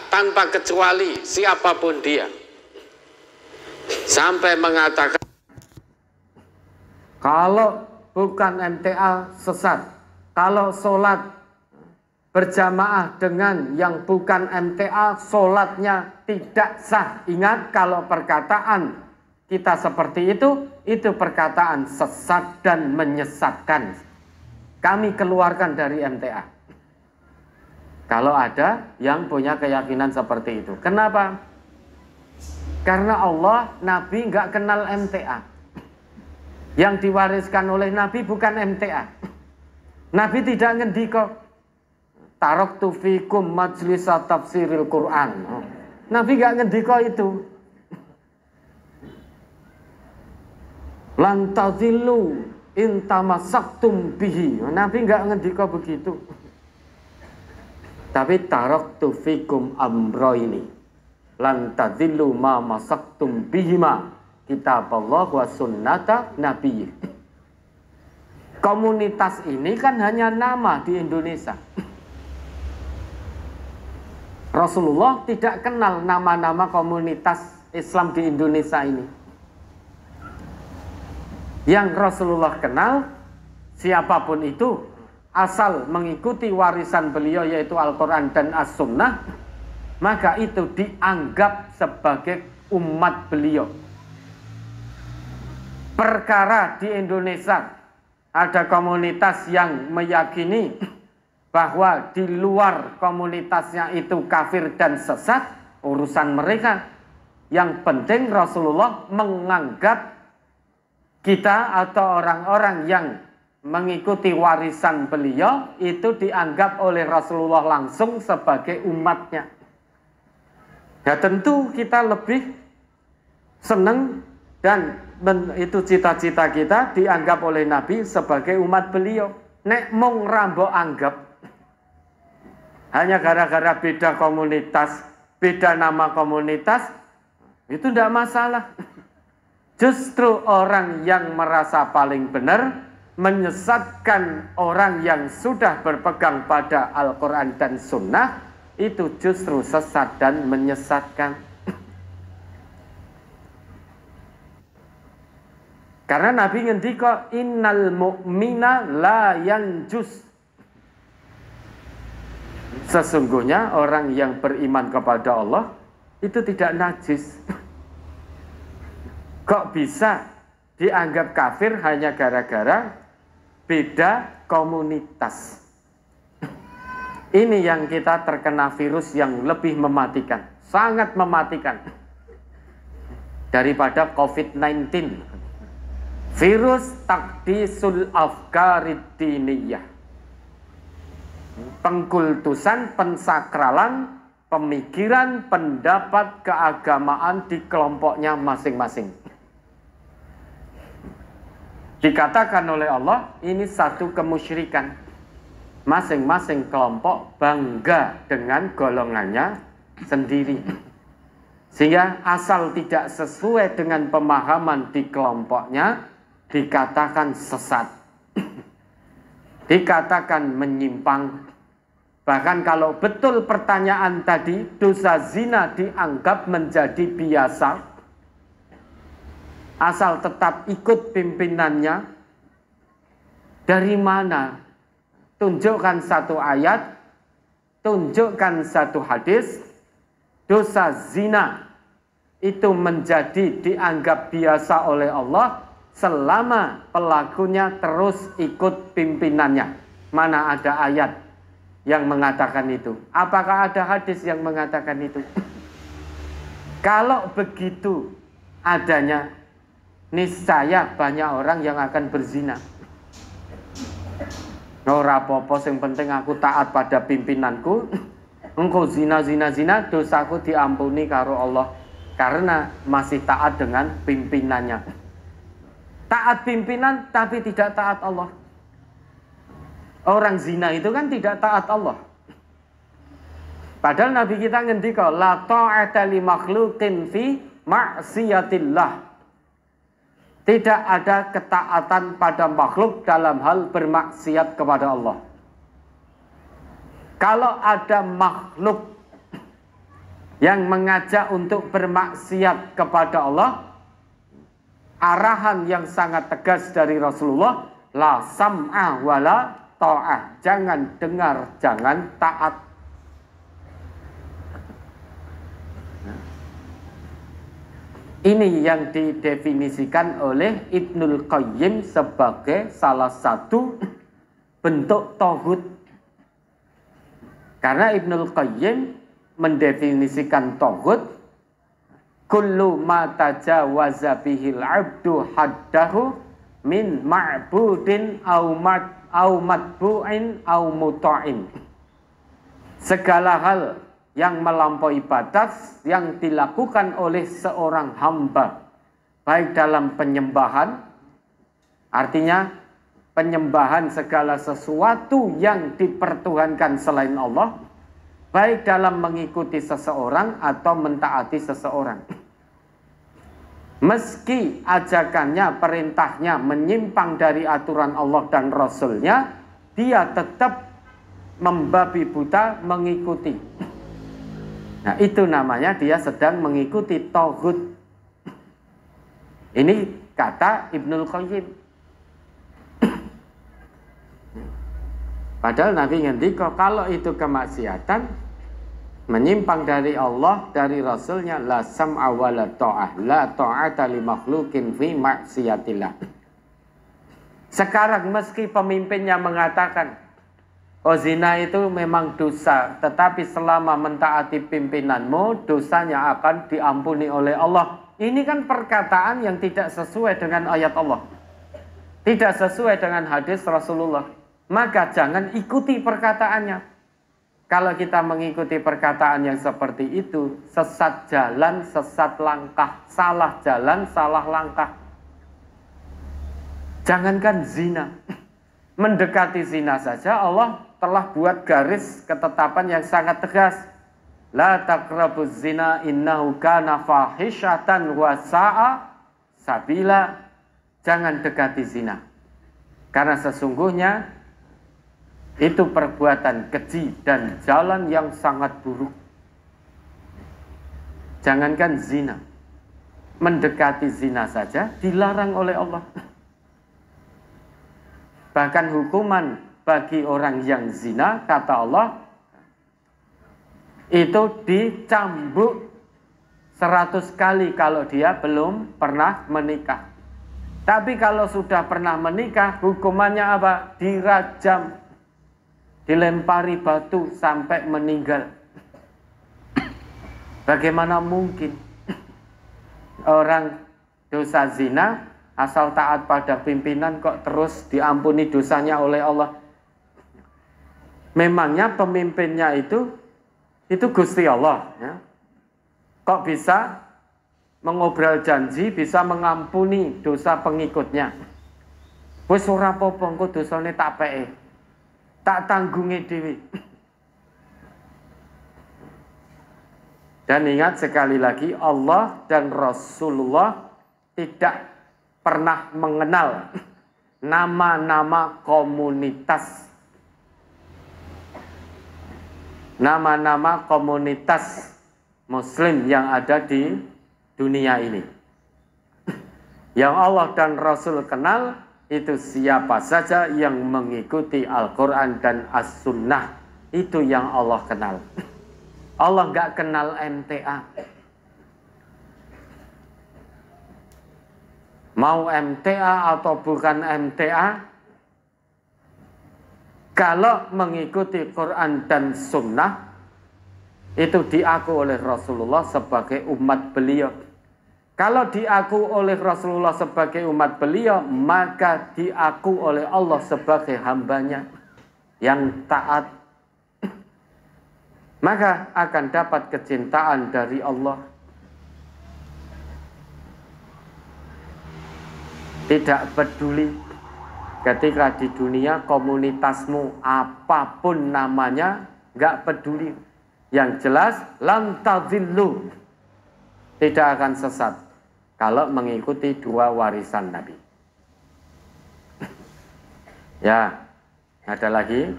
tanpa kecuali siapapun dia. Sampai mengatakan kalau bukan MTA sesat, kalau sholat berjamaah dengan yang bukan MTA sholatnya tidak sah. Ingat, kalau perkataan kita seperti itu perkataan sesat dan menyesatkan. Kami keluarkan dari MTA. Kalau ada yang punya keyakinan seperti itu. Kenapa? Karena Allah, Nabi nggak kenal MTA. Yang diwariskan oleh Nabi bukan MTA. Nabi tidak ngendika taraktu fikum majlisa tafsiril Quran. Nabi nggak ngendika itu. Lan tadillu in tamassaktum bihi. Nabi nggak ngendika begitu. Tapi taraktu fikum amroini lan tadillu ma masaktum bihima kitab Allah wa sunnata nabi. Komunitas ini kan hanya nama di Indonesia. Rasulullah tidak kenal nama-nama komunitas Islam di Indonesia ini. Yang Rasulullah kenal, siapapun itu, asal mengikuti warisan beliau yaitu Al-Quran dan As-Sunnah, maka itu dianggap sebagai umat beliau. Perkara di Indonesia ada komunitas yang meyakini bahwa di luar komunitasnya itu kafir dan sesat, urusan mereka. Yang penting Rasulullah menganggap kita atau orang-orang yang mengikuti warisan beliau itu dianggap oleh Rasulullah langsung sebagai umatnya. Ya tentu kita lebih senang dan itu cita-cita kita dianggap oleh Nabi sebagai umat beliau. Nek mung rambo anggap hanya gara-gara beda komunitas, beda nama komunitas, itu tidak masalah. Justru orang yang merasa paling benar menyesatkan orang yang sudah berpegang pada Al-Quran dan Sunnah, itu justru sesat dan menyesatkan. Karena Nabi ngendika innal mu'mina la yanjus. Sesungguhnya orang yang beriman kepada Allah itu tidak najis. Kok bisa dianggap kafir hanya gara-gara beda komunitas? Ini yang kita terkena virus yang lebih mematikan, sangat mematikan daripada COVID-19. Virus takdisul afkarid diniyah, pengkultusan, pensakralan, pemikiran, pendapat, keagamaan di kelompoknya masing-masing. Dikatakan oleh Allah, ini satu kemusyrikan. Masing-masing kelompok bangga dengan golongannya sendiri. Sehingga asal tidak sesuai dengan pemahaman di kelompoknya, dikatakan sesat. Dikatakan menyimpang. Bahkan kalau betul pertanyaan tadi, dosa zina dianggap menjadi biasa, asal tetap ikut pimpinannya. Dari mana? Tunjukkan satu ayat, tunjukkan satu hadis, dosa zina itu menjadi dianggap biasa oleh Allah selama pelakunya terus ikut pimpinannya. Mana ada ayat yang mengatakan itu? Apakah ada hadis yang mengatakan itu? Kalau begitu adanya, niscaya banyak orang yang akan berzina. Ora apa-apa, sing penting aku taat pada pimpinanku. Engkau zina, dosaku diampuni karo Allah karena masih taat dengan pimpinannya. Taat pimpinan tapi tidak taat Allah. Orang zina itu kan tidak taat Allah. Padahal Nabi kita ngendika la ta'ata li makhluqin fi ma'siyatillah. Tidak ada ketaatan pada makhluk dalam hal bermaksiat kepada Allah. Kalau ada makhluk yang mengajak untuk bermaksiat kepada Allah, arahan yang sangat tegas dari Rasulullah, la sam'a wala ta'ah, jangan dengar, jangan taat. Ini yang didefinisikan oleh Ibnul Qayyim sebagai salah satu bentuk tauhid. Karena Ibnul Qayyim mendefinisikan tauhid, kullu ma tajawaza bihil abdu haddahu min ma'budin au matbu'in au muta'in. Segala hal yang melampaui batas yang dilakukan oleh seorang hamba, baik dalam penyembahan, artinya penyembahan segala sesuatu yang dipertuhankan selain Allah, baik dalam mengikuti seseorang atau mentaati seseorang. Meski ajakannya, perintahnya menyimpang dari aturan Allah dan Rasulnya, dia tetap membabi buta mengikuti. Nah, itu namanya dia sedang mengikuti tauhid. Ini kata Ibnul Qayyim. Padahal Nabi ngendika kalau itu kemaksiatan, menyimpang dari Allah, dari Rasulnya, la sam'a wa la ta'ah, la ta'ata li makhlukin fi maksiatillah. Sekarang meski pemimpinnya mengatakan, oh, zina itu memang dosa, tetapi selama mentaati pimpinanmu, dosanya akan diampuni oleh Allah. Ini kan perkataan yang tidak sesuai dengan ayat Allah, tidak sesuai dengan hadis Rasulullah. Maka jangan ikuti perkataannya. Kalau kita mengikuti perkataan yang seperti itu, sesat jalan, sesat langkah, salah jalan, salah langkah. Jangankan zina, mendekati zina saja Allah telah buat garis ketetapan yang sangat tegas. La taqrabuz zina innahu kana fahisyatan wa sa'a sabila. Jangan dekati zina, karena sesungguhnya itu perbuatan keji dan jalan yang sangat buruk. Jangankan zina, mendekati zina saja dilarang oleh Allah. Bahkan hukuman bagi orang yang zina, kata Allah, itu dicambuk 100 kali kalau dia belum pernah menikah. Tapi kalau sudah pernah menikah, hukumannya apa? Dirajam, dilempari batu sampai meninggal. Bagaimana mungkin orang dosa zina asal taat pada pimpinan kok terus diampuni dosanya oleh Allah? Memangnya pemimpinnya itu Gusti Allah, ya? Kok bisa mengobrol janji, bisa mengampuni dosa pengikutnya? Wis ora apa-apa, engko dosane tak peke, tak tanggungi dhewe. Dan ingat sekali lagi, Allah dan Rasulullah tidak pernah mengenal nama-nama komunitas, nama-nama komunitas Muslim yang ada di dunia ini. Yang Allah dan Rasul kenal itu siapa saja yang mengikuti Al-Quran dan As-Sunnah. Itu yang Allah kenal. Allah nggak kenal MTA. Mau MTA atau bukan MTA, kalau mengikuti Quran dan Sunnah, itu diaku oleh Rasulullah sebagai umat beliau. Kalau diaku oleh Rasulullah sebagai umat beliau, maka diaku oleh Allah sebagai hambanya yang taat. Maka akan dapat kecintaan dari Allah. Tidak peduli ketika di dunia komunitasmu apapun namanya, gak peduli. Yang jelas, lam tadhillu, tidak akan sesat kalau mengikuti dua warisan Nabi. Ya, ada lagi.